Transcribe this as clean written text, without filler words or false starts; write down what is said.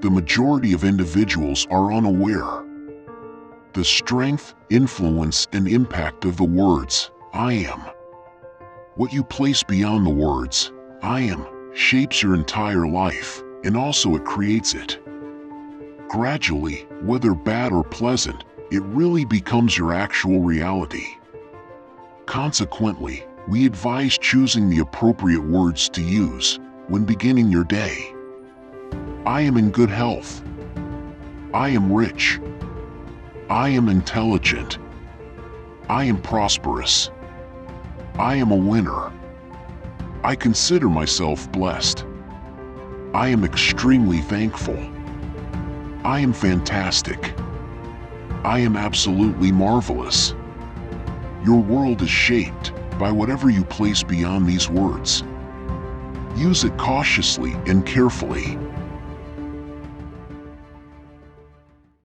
the majority of individuals are unaware. The strength, influence, and impact of the words, "I am." What you place beyond the words, "I am," shapes your entire life, and also it creates it. Gradually, whether bad or pleasant, it really becomes your actual reality. Consequently, we advise choosing the appropriate words to use when beginning your day. I am in good health. I am rich. I am intelligent. I am prosperous. I am a winner. I consider myself blessed. I am extremely thankful. I am fantastic. I am absolutely marvelous. Your world is shaped by whatever you place beyond these words. Use it cautiously and carefully,